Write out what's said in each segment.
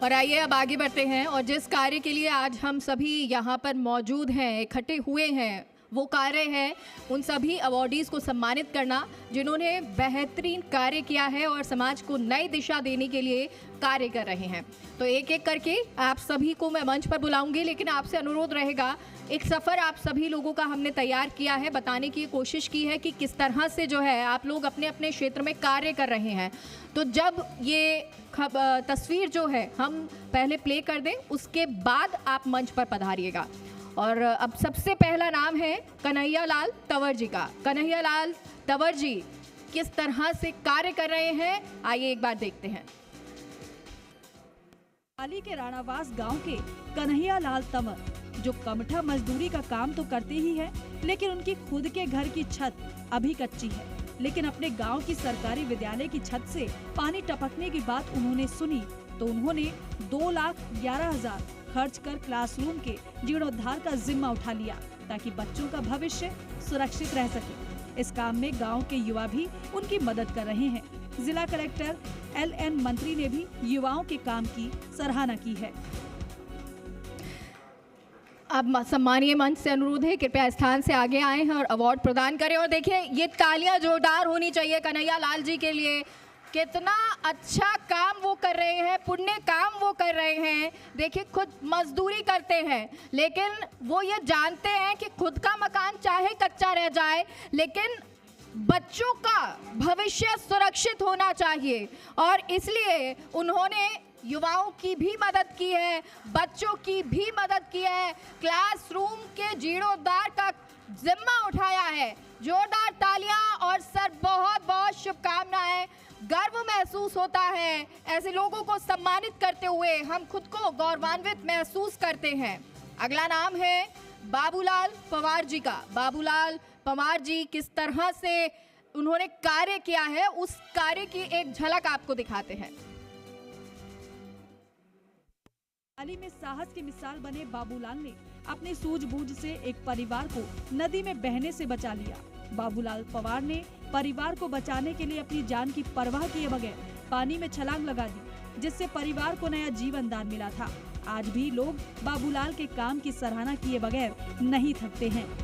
और आइए अब आगे बढ़ते हैं और जिस कार्य के लिए आज हम सभी यहाँ पर मौजूद हैं, इकट्ठे हुए हैं, वो कार्य है उन सभी अवॉर्डीज़ को सम्मानित करना जिन्होंने बेहतरीन कार्य किया है और समाज को नई दिशा देने के लिए कार्य कर रहे हैं। तो एक एक करके आप सभी को मैं मंच पर बुलाऊंगी, लेकिन आपसे अनुरोध रहेगा, एक सफ़र आप सभी लोगों का हमने तैयार किया है, बताने की कोशिश की है कि किस तरह से जो है आप लोग अपने अपने क्षेत्र में कार्य कर रहे हैं। तो जब ये तस्वीर जो है हम पहले प्ले कर दें, उसके बाद आप मंच पर पधारिएगा। और अब सबसे पहला नाम है कन्हैया लाल तंवर जी का। कन्हैया लाल तंवर जी किस तरह से कार्य कर रहे हैं, आइए एक बार देखते हैं। पाली के राणावास गांव के कन्हैया लाल तंवर जो कमठा मजदूरी का काम तो करते ही है, लेकिन उनकी खुद के घर की छत अभी कच्ची है। लेकिन अपने गांव की सरकारी विद्यालय की छत से पानी टपकने की बात उन्होंने सुनी तो उन्होंने 2,11,000 खर्च कर क्लासरूम के जीर्णोद्धार का जिम्मा उठा लिया ताकि बच्चों का भविष्य सुरक्षित रह सके। इस काम में गांव के युवा भी उनकी मदद कर रहे हैं। जिला कलेक्टर LN मंत्री ने भी युवाओं के काम की सराहना की है। अब सम्मानीय मंच से अनुरोध है, कृपया स्थान से आगे आए हैं और अवार्ड प्रदान करें। और देखिए, ये तालियां जोरदार होनी चाहिए कन्हैया लाल जी के लिए। कितना अच्छा काम वो कर रहे हैं, पुण्य काम वो कर रहे हैं। देखिए, खुद मजदूरी करते हैं, लेकिन वो ये जानते हैं कि खुद का मकान चाहे कच्चा रह जाए, लेकिन बच्चों का भविष्य सुरक्षित होना चाहिए। और इसलिए उन्होंने युवाओं की भी मदद की है, बच्चों की भी मदद की है, क्लासरूम के जीर्णोद्धार का जिम्मा उठाया है। जोरदार तालियां और सर बहुत बहुत शुभकामनाएं। गर्व महसूस होता है, ऐसे लोगों को सम्मानित करते हुए हम खुद को गौरवान्वित महसूस करते हैं। अगला नाम है बाबूलाल पंवार जी का। बाबूलाल पंवार जी किस तरह से उन्होंने कार्य किया है, उस कार्य की एक झलक आपको दिखाते हैं। पाली में साहस की मिसाल बने बाबूलाल ने अपनी सूझबूझ से एक परिवार को नदी में बहने से बचा लिया। बाबूलाल पंवार ने परिवार को बचाने के लिए अपनी जान की परवाह किए बगैर पानी में छलांग लगा दी, जिससे परिवार को नया जीवन दान मिला था। आज भी लोग बाबूलाल के काम की सराहना किए बगैर नहीं थकते हैं।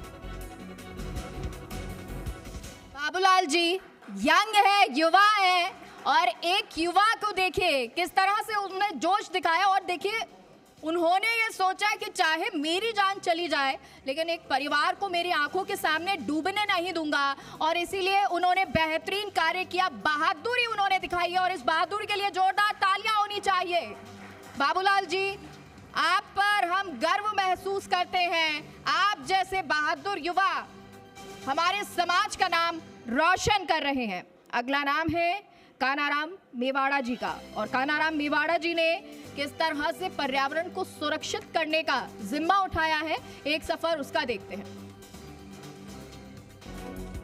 बाबूलाल जी यंग है, युवा है, और एक युवा को देखिए किस तरह से उन्होंने जोश दिखाया। और देखिए, उन्होंने ये सोचा कि चाहे मेरी जान चली जाए, लेकिन एक परिवार को मेरी आंखों के सामने डूबने नहीं दूंगा। और इसीलिए उन्होंने बेहतरीन कार्य किया, बहादुरी उन्होंने दिखाई है, और इस बहादुरी के लिए जोरदार तालियां होनी चाहिए। बाबूलाल जी, आप पर हम गर्व महसूस करते हैं। आप जैसे बहादुर युवा हमारे समाज का नाम रोशन कर रहे हैं। अगला नाम है कानाराम मेवाड़ा जी का। और कानाराम मेवाड़ा जी ने किस तरह से पर्यावरण को सुरक्षित करने का जिम्मा उठाया है, एक सफर उसका देखते हैं।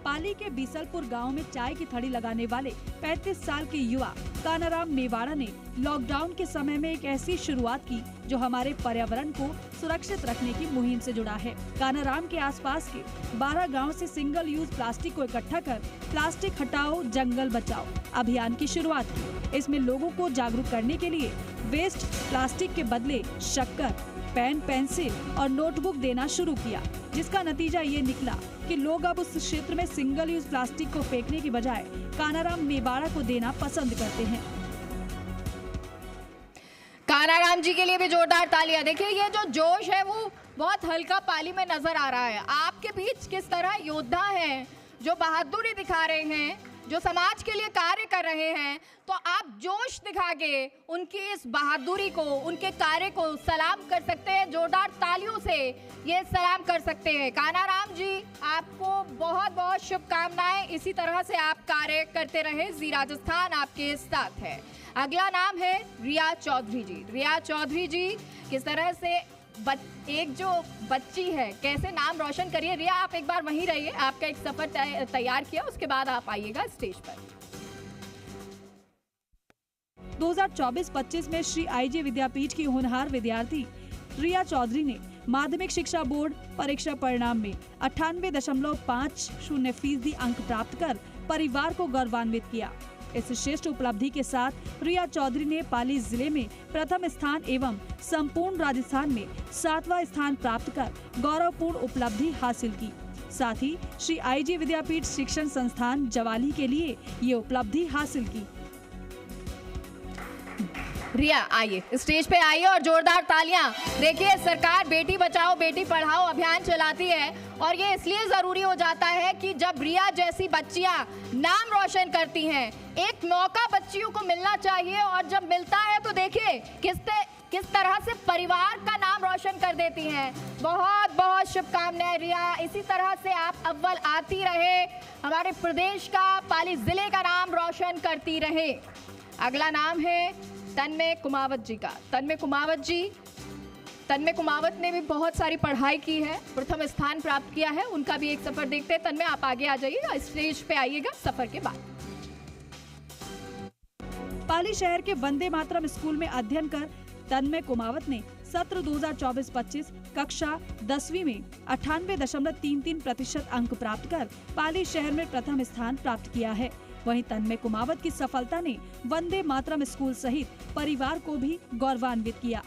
पाली के बीसलपुर गांव में चाय की थड़ी लगाने वाले 35 साल के युवा कानाराम मेवाड़ा ने लॉकडाउन के समय में एक ऐसी शुरुआत की जो हमारे पर्यावरण को सुरक्षित रखने की मुहिम से जुड़ा है। कानाराम के आसपास के 12 गांव से सिंगल यूज प्लास्टिक को इकट्ठा कर प्लास्टिक हटाओ जंगल बचाओ अभियान की शुरुआत की। इसमें लोगों को जागरूक करने के लिए वेस्ट प्लास्टिक के बदले शक्कर, पेन, पेंसिल और नोटबुक देना शुरू किया, जिसका नतीजा ये निकला कि लोग अब उस क्षेत्र में सिंगल यूज प्लास्टिक को फेंकने की बजाय कानाराम मेवाड़ा को देना पसंद करते हैं। कानाराम जी के लिए भी जोरदार तालियां। देखिए, ये जो जोश है वो बहुत हल्का पाली में नजर आ रहा है। आपके बीच किस तरह योद्धा हैं जो बहादुरी दिखा रहे हैं, जो समाज के लिए कार्य कर रहे हैं। तो आप जोश दिखा के उनकी इस बहादुरी को, उनके कार्य को सलाम कर सकते हैं, जोरदार तालियों से ये सलाम कर सकते हैं। कानाराम जी, आपको बहुत बहुत शुभकामनाएं। इसी तरह से आप कार्य करते रहे, जी राजस्थान आपके साथ है। अगला नाम है रिया चौधरी जी। रिया चौधरी जी किस तरह से एक जो बच्ची है, कैसे नाम रोशन करिए। रिया, आप एक बार वहीं रहिए, आपका एक सफर तैयार किया, उसके बाद आप आइएगा स्टेज पर। 2024-25 में श्री IJ विद्यापीठ की होनहार विद्यार्थी रिया चौधरी ने माध्यमिक शिक्षा बोर्ड परीक्षा परिणाम में 98.50% अंक प्राप्त कर परिवार को गौरवान्वित किया। इस श्रेष्ठ उपलब्धि के साथ रिया चौधरी ने पाली जिले में प्रथम स्थान एवं संपूर्ण राजस्थान में 7वां स्थान प्राप्त कर गौरवपूर्ण उपलब्धि हासिल की। साथ ही श्री आईजी विद्यापीठ शिक्षण संस्थान जवाली के लिए ये उपलब्धि हासिल की। रिया आइए, स्टेज पे आइए और जोरदार तालियां। देखिए, सरकार बेटी बचाओ बेटी पढ़ाओ अभियान चलाती है और ये इसलिए जरूरी हो जाता है कि जब रिया जैसी बच्चियां नाम रोशन करती हैं, एक मौका बच्चियों को मिलना चाहिए और जब मिलता है तो देखिए किस तरह से परिवार का नाम रोशन कर देती हैं। बहुत बहुत शुभकामनाएं रिया, इसी तरह से आप अव्वल आती रहे, हमारे प्रदेश का पाली जिले का नाम रोशन करती रहे। अगला नाम है तन्मय कुमावत जी का। तन्मय कुमावत ने भी बहुत सारी पढ़ाई की है, प्रथम स्थान प्राप्त किया है। उनका भी एक सफर देखते हैं। तन्मय, आप आगे आ जाइएगा, स्टेज पे आइएगा सफर के बाद। पाली शहर के वंदे मातरम स्कूल में अध्ययन कर तन्मय कुमावत ने सत्र 2024-25 कक्षा 10वीं में 98.33% अंक प्राप्त कर पाली शहर में प्रथम स्थान प्राप्त किया है। वहीं तन्मय कुमावत की सफलता ने वंदे मातरम स्कूल सहित परिवार को भी गौरवान्वित किया।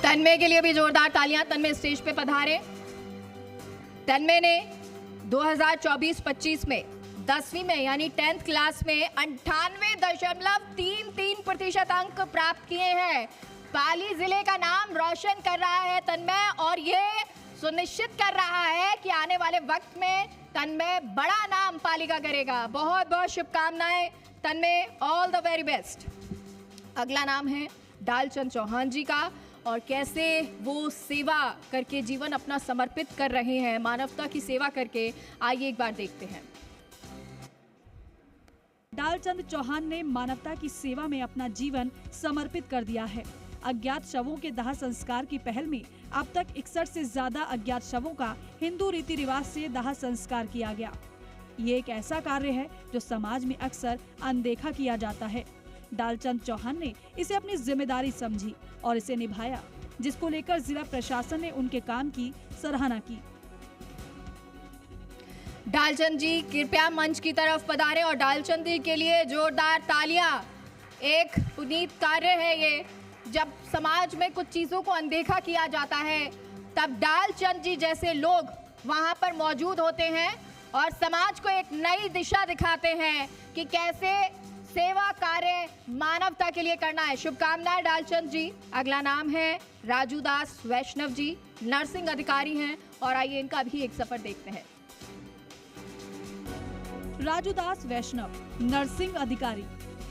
तन्मय के लिए भी जोरदार तालियां। तन्मय स्टेज पे पधारे। तन्मय ने 2024-25 में 10वीं में यानी 10th क्लास में 98.33% अंक प्राप्त किए हैं। पाली जिले का नाम रोशन कर रहा है तन्मय और ये सुनिश्चित कर रहा है कि आने वाले वक्त में तन्मय बड़ा नाम पाली का करेगा। बहुत बहुत शुभकामनाएं तन्मय, ऑल द वेरी बेस्ट। अगला नाम है डालचंद चौहान जी का और कैसे वो सेवा करके जीवन अपना समर्पित कर रहे हैं, मानवता की सेवा करके। आइए एक बार देखते हैं। डालचंद चौहान ने मानवता की सेवा में अपना जीवन समर्पित कर दिया है। अज्ञात शवों के दाह संस्कार की पहल में अब तक 61 से ज्यादा अज्ञात शवों का हिंदू रीति रिवाज से दाह संस्कार किया गया। ये एक ऐसा कार्य है जो समाज में अक्सर अनदेखा किया जाता है। डालचंद चौहान ने इसे अपनी जिम्मेदारी समझी और इसे निभाया, जिसको लेकर जिला प्रशासन ने उनके काम की सराहना की। डालचंद जी कृपया मंच की तरफ पधारे और डालचंद जी के लिए जोरदार तालियां। एक पुनीत कार्य है ये। जब समाज में कुछ चीजों को अनदेखा किया जाता है तब डालचंद जी जैसे लोग वहां पर मौजूद होते हैं और समाज को एक नई दिशा दिखाते हैं कि कैसे सेवा कार्य मानवता के लिए करना है। शुभकामनाएं डालचंद जी। अगला नाम है राजू दास वैष्णव जी, नर्सिंग अधिकारी हैं और आइए इनका भी एक सफर देखते हैं। राजू दास वैष्णव, नर्सिंग अधिकारी।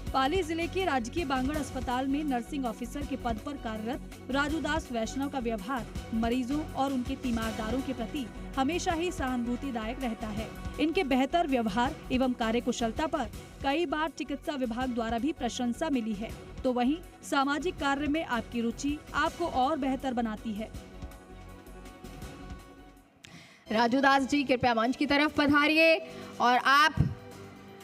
पाली जिले के राजकीय बांगड़ अस्पताल में नर्सिंग ऑफिसर के पद पर कार्यरत राजू दास वैष्णव का व्यवहार मरीजों और उनके तीमारदारों के प्रति हमेशा ही सहानुभूतिदायक रहता है। इनके बेहतर व्यवहार एवं कार्यकुशलता पर कई बार चिकित्सा विभाग द्वारा भी प्रशंसा मिली है। तो वहीं सामाजिक कार्य में आपकी रुचि आपको और बेहतर बनाती है। राजू दास जी कृपया मंच की तरफ पधारिए और आप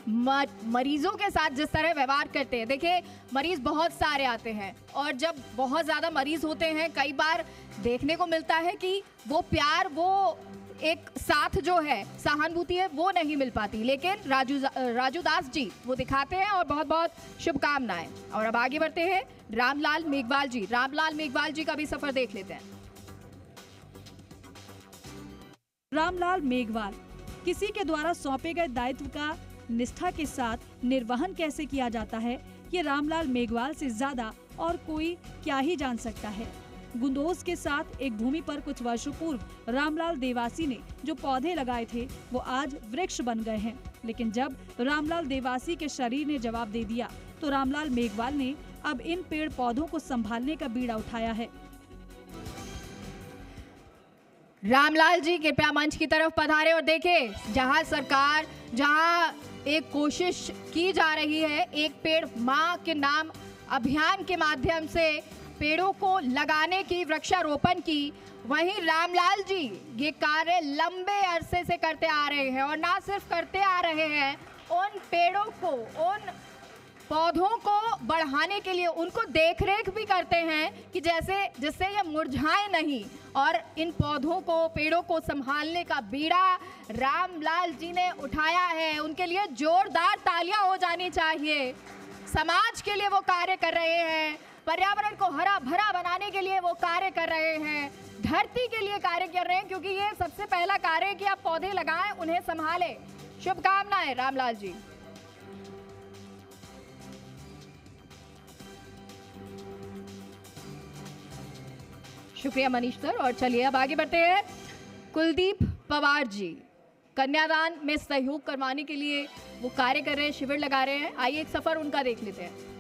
मरीजों के साथ जिस तरह व्यवहार करते हैं, देखिए मरीज बहुत सारे आते हैं और जब बहुत ज़्यादा मरीज होते हैं कई बार देखने को मिलता है कि वो प्यार, वो एक साथ जो है, सहानुभूति है, वो नहीं मिल पाती, लेकिन राजू दास जी वो दिखाते हैं और बहुत बहुत शुभकामनाएं। और अब आगे बढ़ते हैं रामलाल मेघवाल जी। रामलाल मेघवाल जी का भी सफर देख लेते हैं। रामलाल मेघवाल, किसी के द्वारा सौंपे गए दायित्व का निष्ठा के साथ निर्वहन कैसे किया जाता है, ये रामलाल मेघवाल से ज्यादा और कोई क्या ही जान सकता है। गुंदोज के साथ एक भूमि पर कुछ वर्षों पूर्व रामलाल देवासी ने जो पौधे लगाए थे वो आज वृक्ष बन गए हैं। लेकिन जब रामलाल देवासी के शरीर ने जवाब दे दिया तो रामलाल मेघवाल ने अब इन पेड़ पौधों को संभालने का बीड़ा उठाया है। रामलाल जी कृपया मंच की तरफ पधारे और देखें, जहां एक कोशिश की जा रही है, एक पेड़ मां के नाम अभियान के माध्यम से पेड़ों को लगाने की, वृक्षारोपण की, वहीं रामलाल जी ये कार्य लंबे अरसे से करते आ रहे हैं और ना सिर्फ करते आ रहे हैं, उन पेड़ों को, उन पौधों को बढ़ाने के लिए उनको देखरेख भी करते हैं कि जिससे ये मुरझाए नहीं और इन पौधों को, पेड़ों को संभालने का बीड़ा रामलाल जी ने उठाया है। उनके लिए जोरदार तालियां हो जानी चाहिए। समाज के लिए वो कार्य कर रहे हैं, पर्यावरण को हरा भरा बनाने के लिए वो कार्य कर रहे हैं, धरती के लिए कार्य कर रहे हैं, क्योंकि ये सबसे पहला कार्य है कि आप पौधे लगाएं, उन्हें संभालें। शुभकामनाएं रामलाल जी। शुक्रिया मनीष सर। और चलिए अब आगे बढ़ते हैं। कुलदीप पवार जी कन्यादान में सहयोग करवाने के लिए वो कार्य कर रहे हैं, शिविर लगा रहे हैं। आइए एक सफर उनका देख लेते हैं।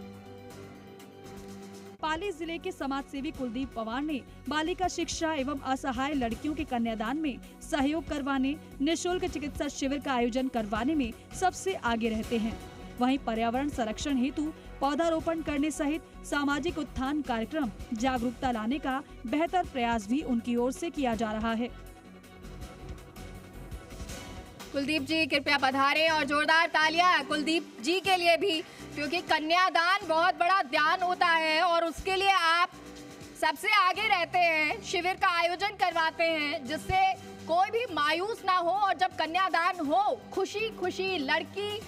पाली जिले के समाज सेवी कुलदीप पवार ने बालिका शिक्षा एवं असहाय लड़कियों के कन्यादान में सहयोग करवाने, निःशुल्क चिकित्सा शिविर का आयोजन करवाने में सबसे आगे रहते हैं। वहीं पर्यावरण संरक्षण हेतु पौधारोपण करने सहित सामाजिक उत्थान कार्यक्रम, जागरूकता लाने का बेहतर प्रयास भी उनकी ओर से किया जा रहा है। कुलदीप जी कृपया पधारें और जोरदार तालियां कुलदीप जी के लिए भी, क्योंकि कन्यादान बहुत बड़ा दान होता है और उसके लिए आप सबसे आगे रहते हैं, शिविर का आयोजन करवाते हैं जिससे कोई भी मायूस ना हो, और जब कन्यादान हो खुशी खुशी लड़की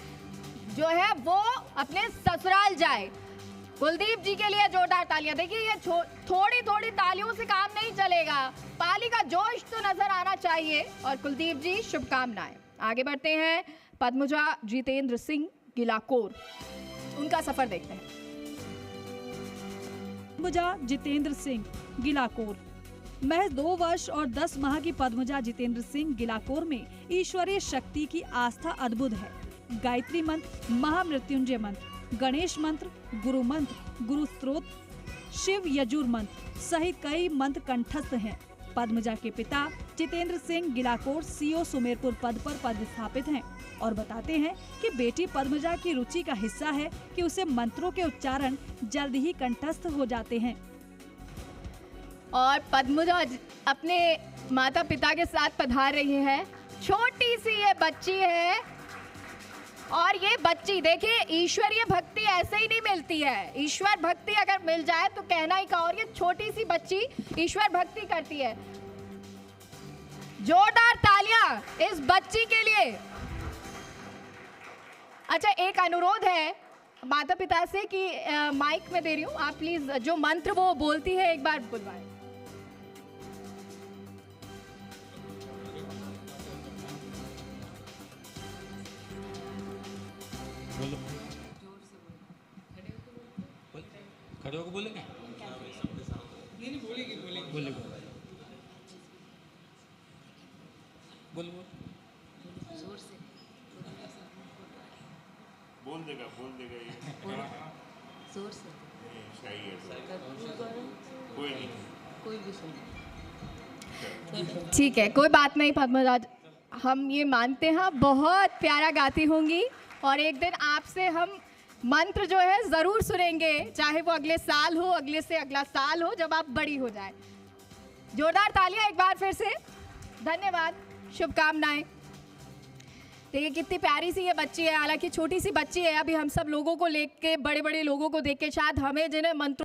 जो है वो अपने ससुराल जाए। कुलदीप जी के लिए जोरदार तालियां। देखिए ये थोड़ी थोड़ी तालियों से काम नहीं चलेगा, पाली का जोश तो नजर आना चाहिए। और कुलदीप जी शुभकामनाएं। आगे बढ़ते हैं। पद्मजा जितेंद्र सिंह गिलाकोर, उनका सफर देखते हैं। पद्मजा जितेंद्र सिंह गिलाकोर महज 2 वर्ष और 10 माह की पद्मजा जितेंद्र सिंह गिलाकोर में ईश्वरीय शक्ति की आस्था अद्भुत है। गायत्री मंत्र, महामृत्युंजय मंत्र, गणेश मंत्र, गुरु मंत्र, गुरु स्त्रोत, शिव यजुर मंत्र सहित कई मंत्र कंठस्थ हैं। पद्मजा के पिता जितेंद्र सिंह गिलाकोर सीओ सुमेरपुर पद पर पदस्थापित हैं और बताते हैं कि बेटी पद्मजा की रुचि का हिस्सा है कि उसे मंत्रों के उच्चारण जल्द ही कंठस्थ हो जाते हैं। और पद्मजा अपने माता पिता के साथ पधार रही है। छोटी सी ये बच्ची है और ये बच्ची देखिए, ईश्वरीय भक्ति ऐसे ही नहीं मिलती है। ईश्वर भक्ति अगर मिल जाए तो कहना ही का। और ये छोटी सी बच्ची ईश्वर भक्ति करती है। जोरदार तालियां इस बच्ची के लिए। अच्छा, एक अनुरोध है माता पिता से कि माइक में दे रही हूँ, आप प्लीज जो मंत्र वो बोलती है एक बार बुलवाएं। बोलो, खड़े होकर बोलेंगे? नहीं बोलेगी, बोलो बोल जोर से बोल देगा ये जोर से सही है। कोई नहीं, कोई भी सुन। ठीक है, कोई बात नहीं पद्मजा, हम ये मानते हैं बहुत प्यारा गाती होंगी और एक दिन आपसे हम मंत्र जो है ज़रूर सुनेंगे, चाहे वो अगले साल हो, अगले से अगला साल हो, जब आप बड़ी हो जाए। जोरदार तालियां एक बार फिर से। धन्यवाद, शुभकामनाएं। देखिए कितनी प्यारी सी ये बच्ची है, हालांकि छोटी सी बच्ची है। अभी हम सब लोगों को लेके, बड़े बड़े लोगों को देख के शायद हमें जिन्हें मंत्रों